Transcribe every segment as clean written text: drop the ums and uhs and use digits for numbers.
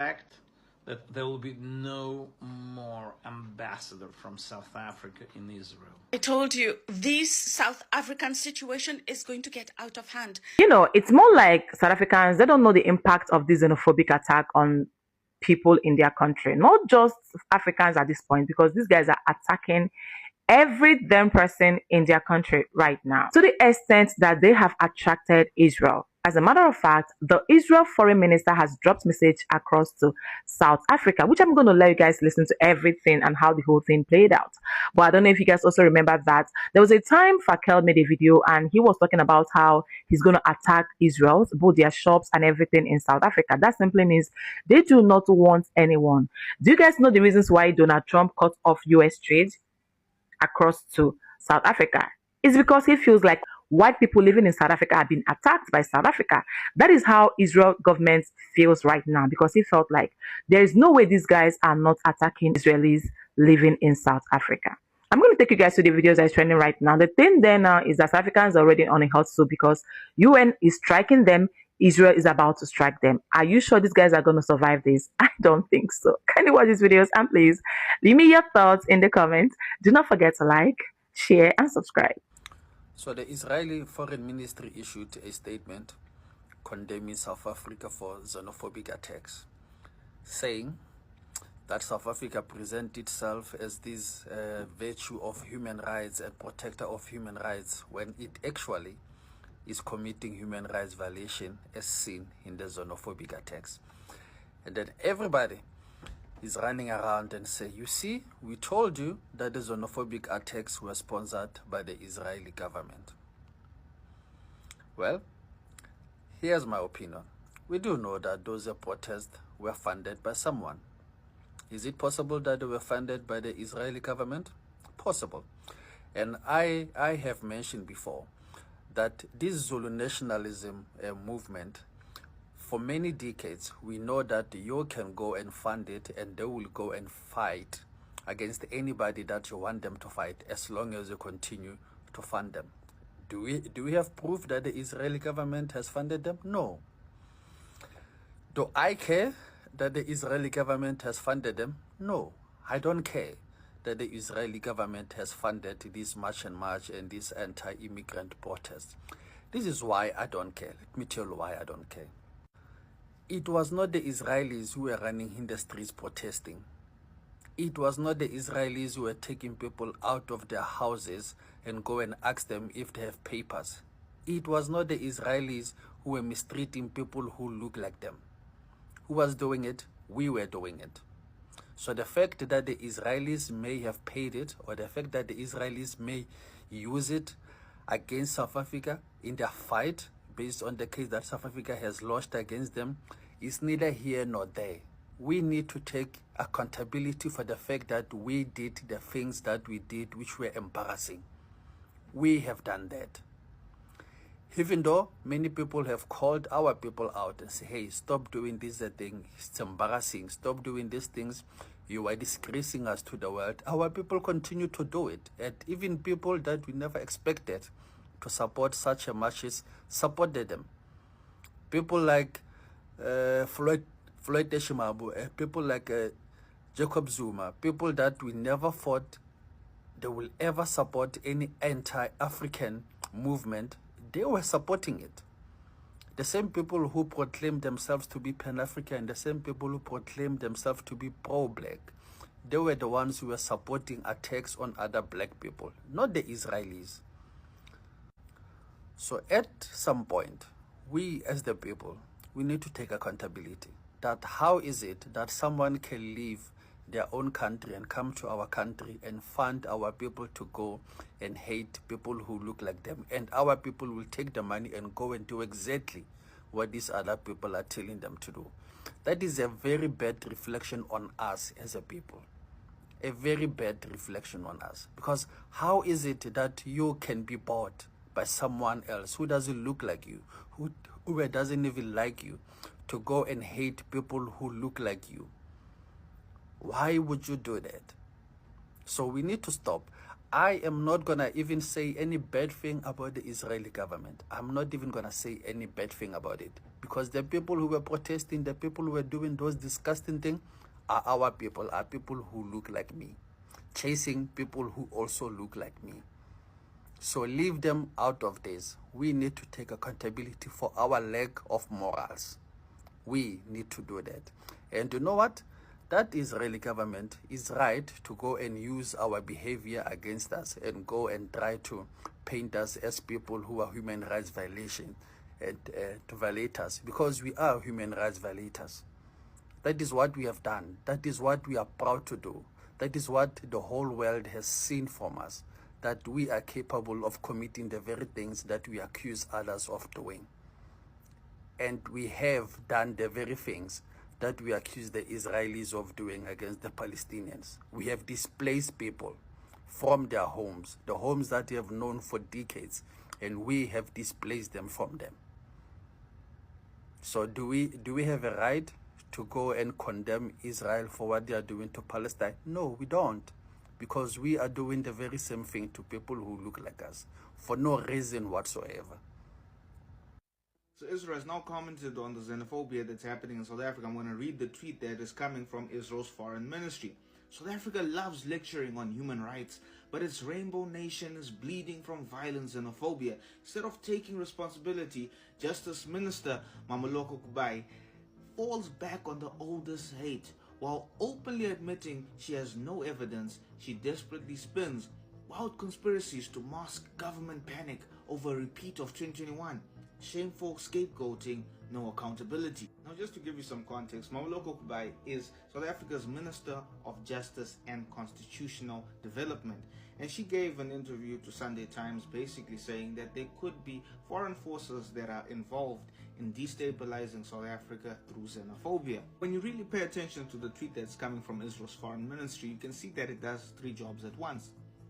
fact that there will be no more ambassador from South Africa in Israel. I told you, this South African situation is going to get out of hand. It's more like South Africans, they don't know the impact of this xenophobic attack on people in their country, not just Africans at this point, because these guys are attacking every damn person in their country right now, to the extent that they have attracted Israel. As a matter of fact, the Israel foreign minister has dropped message across to South Africa, which I'm going to let you guys listen to everything and how the whole thing played out. But I don't know if you guys also remember that there was a time Fakel made a video and he was talking about how he's going to attack Israel, both their shops and everything in South Africa. That simply means they do not want anyone. Do you guys know the reasons why Donald Trump cut off US trade across to South Africa? It's because he feels like white people living in South Africa have been attacked by South Africa. That is how Israel government feels right now, because he felt like there is no way these guys are not attacking Israelis living in South Africa. I'm going to take you guys to the videos that is trending right now. The thing there now is that South Africans are already on a hot soup because UN is striking them. Israel is about to strike them. Are you sure these guys are going to survive this? I don't think so. Kindly watch these videos and please leave me your thoughts in the comments. Do not forget to like, share, and subscribe. So the Israeli Foreign Ministry issued a statement condemning South Africa for xenophobic attacks, saying that South Africa presents itself as this virtue of human rights and protector of human rights when it actually is committing human rights violation as seen in the xenophobic attacks. And then everybody is running around and say, you see, we told you that the xenophobic attacks were sponsored by the Israeli government. Well, here's my opinion. We do know that those protests were funded by someone. Is it possible that they were funded by the Israeli government? Possible. And I have mentioned before that this Zulu nationalism movement, for many decades, we know that you can go and fund it and they will go and fight against anybody that you want them to fight as long as you continue to fund them. Do we have proof that the Israeli government has funded them? No. Do I care that the Israeli government has funded them? No. I don't care that the Israeli government has funded this march and this anti-immigrant protest. This is why I don't care. Let me tell you why I don't care. It was not the Israelis who were running in the streets protesting. It was not the Israelis who were taking people out of their houses and go and ask them if they have papers. It was not the Israelis who were mistreating people who look like them. Who was doing it? We were doing it. So the fact that the Israelis may have paid it, or the fact that the Israelis may use it against South Africa in their fight based on the case that South Africa has lodged against them, is neither here nor there. We need to take accountability for the fact that we did the things that we did which were embarrassing. We have done that. Even though many people have called our people out and say, hey, stop doing this thing, it's embarrassing, stop doing these things, you are disgracing us to the world. Our people continue to do it. And even people that we never expected to support such a marches supported them. People like Floyd Deshimabu, people like Jacob Zuma, people that we never thought they will ever support any anti-African movement, they were supporting it. The same people who proclaim themselves to be Pan-African, the same people who proclaim themselves to be pro-black, they were the ones who were supporting attacks on other black people, not the Israelis. So at some point, we as the people, we need to take accountability. That how is it that someone can leave their own country and come to our country and fund our people to go and hate people who look like them, and our people will take the money and go and do exactly what these other people are telling them to do? That is a very bad reflection on us as a people. A very bad reflection on us. Because how is it that you can be bought by someone else who doesn't look like you, who doesn't even like you, to go and hate people who look like you? Why would you do that? So we need to stop. I am not going to even say any bad thing about the Israeli government. I'm not even going to say any bad thing about it. Because the people who were protesting, the people who were doing those disgusting things are our people, are people who look like me. Chasing people who also look like me. So leave them out of this. We need to take accountability for our lack of morals. We need to do that. And you know what? That Israeli government is right to go and use our behavior against us and go and try to paint us as people who are human rights violation and to violate us, because we are human rights violators. That is what we have done. That is what we are proud to do. That is what the whole world has seen from us, that we are capable of committing the very things that we accuse others of doing. And we have done the very things that we accuse the Israelis of doing against the Palestinians. We have displaced people from their homes, the homes that they have known for decades, and we have displaced them from them. So do we have a right to go and condemn Israel for what they are doing to Palestine? No, we don't, because we are doing the very same thing to people who look like us for no reason whatsoever. So Israel has now commented on the xenophobia that's happening in South Africa. I'm going to read the tweet that is coming from Israel's foreign ministry. South Africa loves lecturing on human rights, but its rainbow nation is bleeding from violence and xenophobia. Instead of taking responsibility, Justice Minister Mamoloko Kubai falls back on the oldest hate. While openly admitting she has no evidence, she desperately spins wild conspiracies to mask government panic over a repeat of 2021. Shameful scapegoating, no accountability. Now, just to give you some context, Mamoloko Kubai is South Africa's Minister of Justice and Constitutional Development, and she gave an interview to Sunday Times basically saying that there could be foreign forces that are involved in destabilizing South Africa through xenophobia. When you really pay attention to the tweet that's coming from Israel's foreign ministry, you can see that it does three jobs at once.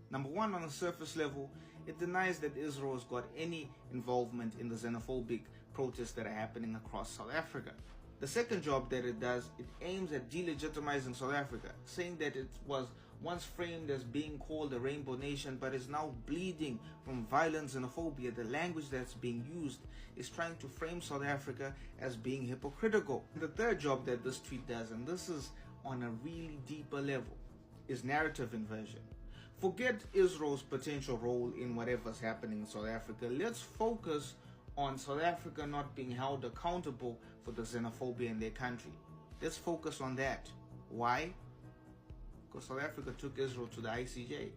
Number one, on a surface level, it denies that Israel has got any involvement in the xenophobic protests that are happening across South Africa. The second job that it does, it aims at delegitimizing South Africa, saying that it was once framed as being called a rainbow nation, but is now bleeding from violence and xenophobia. The language that's being used is trying to frame South Africa as being hypocritical. The third job that this tweet does, and this is on a really deeper level, is narrative inversion. Forget Israel's potential role in whatever's happening in South Africa. Let's focus on South Africa not being held accountable for the xenophobia in their country. Let's focus on that. Why? Because South Africa took Israel to the ICJ.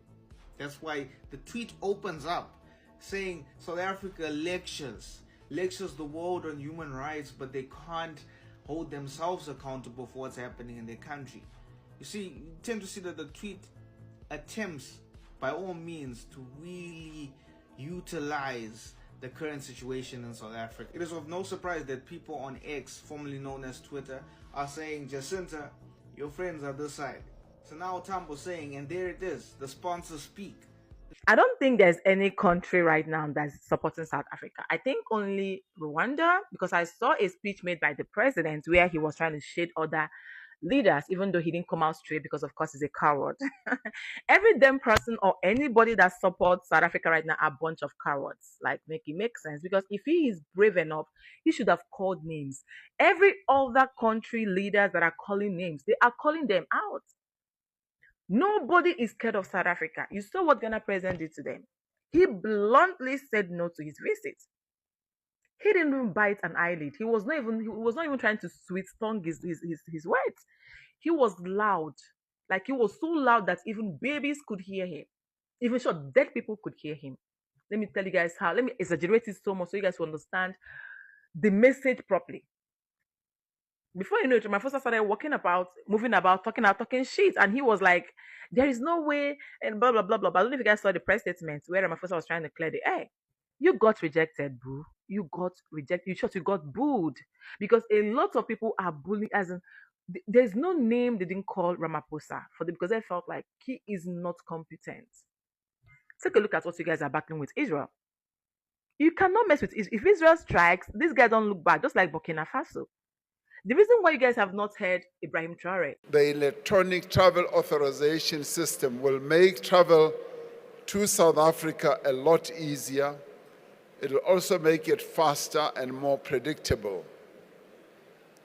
That's why the tweet opens up saying South Africa lectures the world on human rights, but they can't hold themselves accountable for what's happening in their country. You see, you tend to see that the tweet attempts by all means to really utilize the current situation in South Africa. It is of no surprise that people on X, formerly known as Twitter, are saying, Jacinta, your friends are this side. So now Tambo saying, and there it is, the sponsors speak. I don't think there's any country right now that's supporting South Africa. I think only Rwanda, because I saw a speech made by the president where he was trying to shade other leaders, even though he didn't come out straight because, of course, he's a coward. Every damn person or anybody that supports South Africa right now are a bunch of cowards. Like, make it make sense. Because if he is brave enough, he should have called names. Every other country leaders that are calling names, they are calling them out. Nobody is scared of South Africa. You saw what Ghana president did to them. He bluntly said no to his visit. He didn't even bite an eyelid. He was not even trying to sweet tongue his words. He was loud. Like, he was so loud that even babies could hear him. Even sure dead people could hear him. Let me tell you guys how. Let me exaggerate it so much so you guys will understand the message properly. Before you know it, Ramaphosa started moving about, talking shit. And he was like, there is no way, and blah, blah, blah, blah. But I don't know if you guys saw the press statement where Ramaphosa was trying to clear the air. You got rejected, boo. You got rejected. You got booed. Because a lot of people are bullying, as in, there's no name they didn't call Ramaphosa because they felt like he is not competent. Take a look at what you guys are backing with Israel. You cannot mess with Israel. If Israel strikes, these guys don't look bad, just like Burkina Faso. The reason why you guys have not heard Ibrahim Traore. The electronic travel authorization system will make travel to South Africa a lot easier. It will also make it faster and more predictable.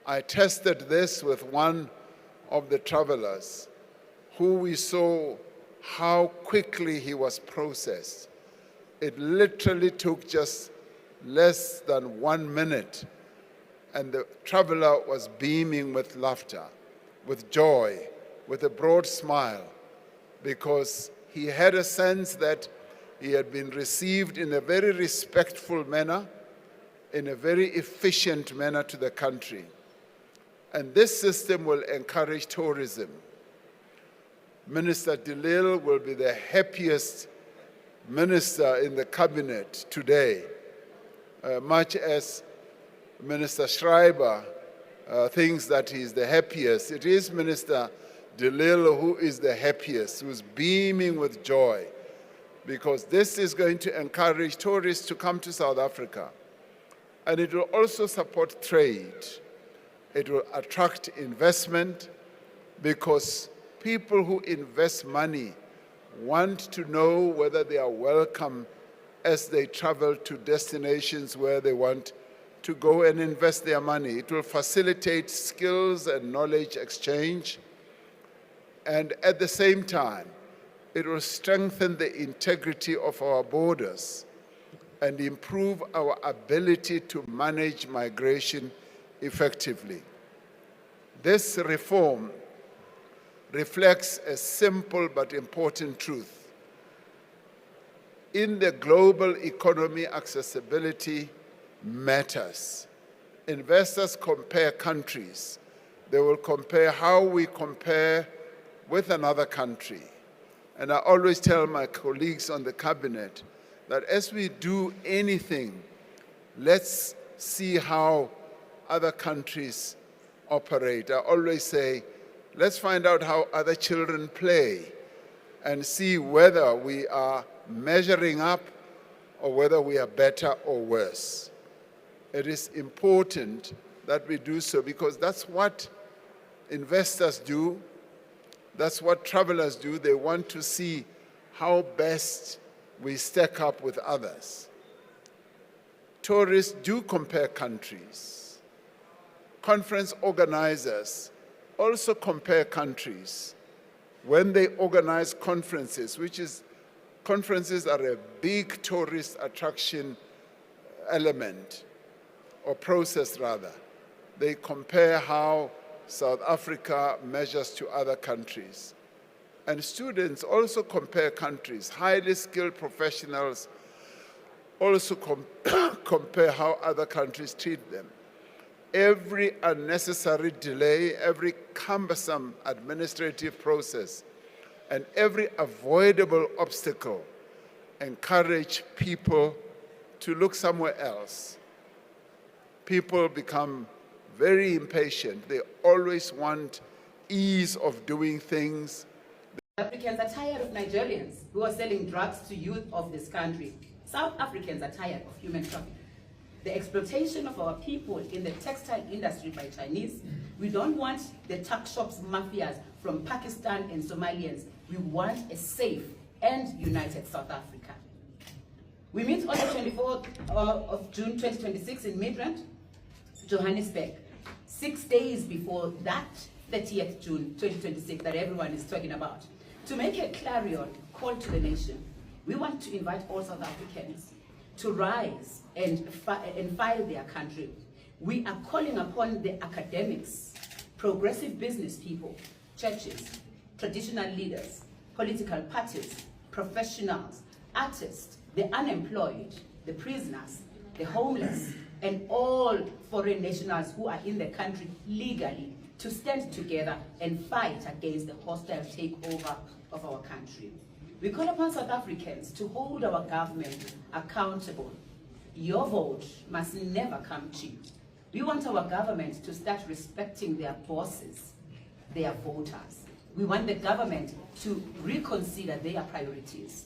I tested this with one of the travelers who we saw how quickly he was processed. It literally took just less than 1 minute, and the traveler was beaming with laughter, with joy, with a broad smile, because he had a sense that he had been received in a very respectful manner, in a very efficient manner to the country. And this system will encourage tourism. Minister De Lille will be the happiest minister in the cabinet today, much as Minister Schreiber thinks that he's the happiest. It is Minister De Lille who is the happiest, who's beaming with joy, because this is going to encourage tourists to come to South Africa. And it will also support trade. It will attract investment, because people who invest money want to know whether they are welcome as they travel to destinations where they want to go and invest their money. It will facilitate skills and knowledge exchange, and at the same time, it will strengthen the integrity of our borders and improve our ability to manage migration effectively. This reform reflects a simple but important truth. In the global economy, accessibility matters. Investors compare countries. They will compare how we compare with another country. And I always tell my colleagues on the cabinet that as we do anything, let's see how other countries operate. I always say, let's find out how other children play and see whether we are measuring up or whether we are better or worse. It is important that we do so, because that's what investors do. That's what travelers do. They want to see how best we stack up with others. Tourists do compare countries. Conference organizers also compare countries. When they organize conferences, conferences are a big tourist attraction element, or process rather. They compare how South Africa measures to other countries. And students also compare countries. Highly skilled professionals also compare how other countries treat them. Every unnecessary delay, every cumbersome administrative process, and every avoidable obstacle encourage people to look somewhere else. People become very impatient. They always want ease of doing things. Africans are tired of Nigerians who are selling drugs to youth of this country. South Africans are tired of human trafficking. The exploitation of our people in the textile industry by Chinese. We don't want the tuck shops mafias from Pakistan and Somalians. We want a safe and united South Africa. We meet on the 24th of June 2026 in Midrand, Johannesburg, 6 days before that 30th June 2026 that everyone is talking about. To make a clarion call to the nation, we want to invite all South Africans to rise and file their country. We are calling upon the academics, progressive business people, churches, traditional leaders, political parties, professionals, artists, the unemployed, the prisoners, the homeless, and all foreign nationals who are in the country legally to stand together and fight against the hostile takeover of our country. We call upon South Africans to hold our government accountable. Your vote must never come cheap. We want our government to start respecting their bosses, their voters. We want the government to reconsider their priorities.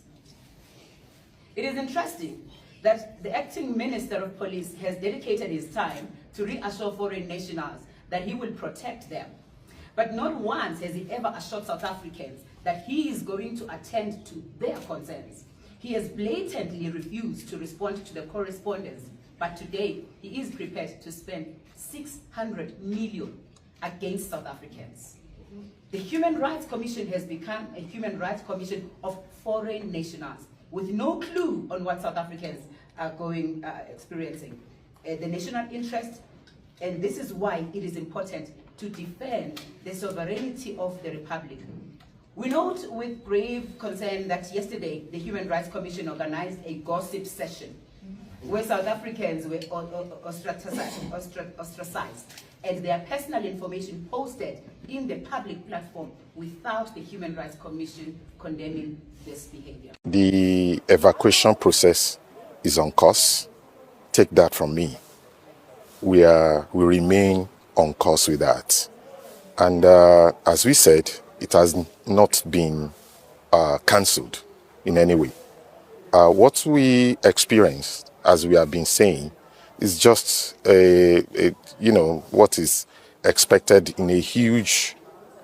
It is interesting that the acting Minister of Police has dedicated his time to reassure foreign nationals that he will protect them. But not once has he ever assured South Africans that he is going to attend to their concerns. He has blatantly refused to respond to the correspondence, but today he is prepared to spend 600 million against South Africans. The Human Rights Commission has become a Human Rights Commission of foreign nationals with no clue on what South Africans are experiencing. The national interest, and this is why it is important to defend the sovereignty of the Republic. We note with grave concern that yesterday the Human Rights Commission organized a gossip session where South Africans were ostracized and their personal information posted in the public platform without the Human Rights Commission condemning this behavior. The evacuation process is on course. Take that from me. We remain on course with that. And as we said, it has not been cancelled in any way. What we experienced, as we have been saying, is just what is expected in a huge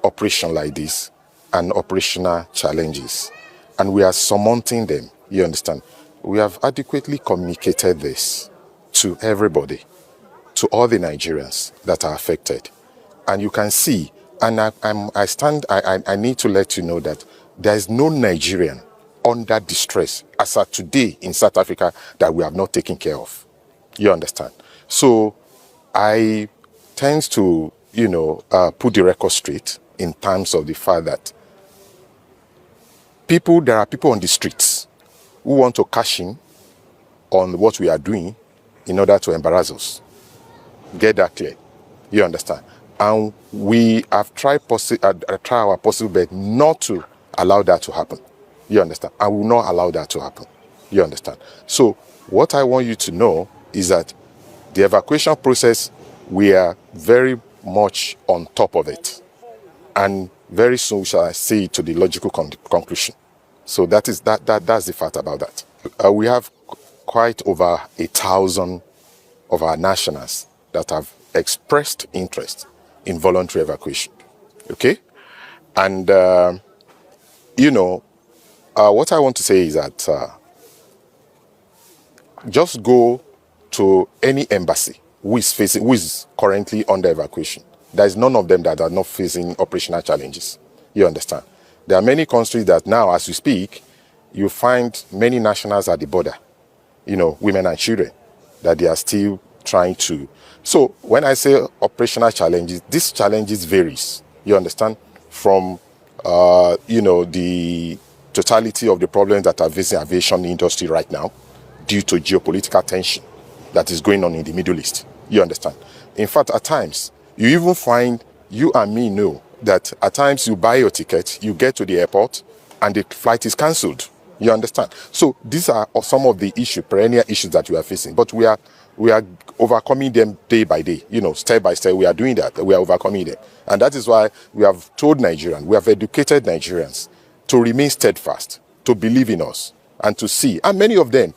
operation like this, and operational challenges. And we are surmounting them, you understand? We have adequately communicated this to everybody, to all the Nigerians that are affected. And you can see, and I need to let you know that there is no Nigerian under distress as of today in South Africa that we have not taken care of. You understand? So I tend to, put the record straight in terms of the fact that there are people on the streets who want to cash in on what we are doing in order to embarrass us. Get that clear. You understand? And we have tried our possible best not to allow that to happen. You understand? I will not allow that to happen. You understand? So what I want you to know is that the evacuation process, we are very much on top of it. And very soon shall I see to the logical conclusion. So that's the fact about that. We have quite over 1,000 of our nationals that have expressed interest in voluntary evacuation. Okay? And, what I want to say is that just go to any embassy who is currently under evacuation. There is none of them that are not facing operational challenges. You understand? There are many countries that now, as we speak, you find many nationals at the border, women and children, that they are still trying to. So when I say operational challenges, these challenges varies. You understand? From, the totality of the problems that are facing aviation industry right now due to geopolitical tension that is going on in the Middle East. You understand? In fact, at times, you even find, you and me know, that at times you buy your ticket, you get to the airport, and the flight is cancelled. You understand? So these are some of the perennial issues that we are facing. But we are overcoming them day by day. Step by step, we are doing that. We are overcoming them. And that is why we have told Nigerians, we have educated Nigerians to remain steadfast, to believe in us, and to see. And many of them,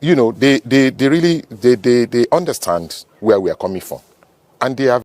they really understand where we are coming from. And they have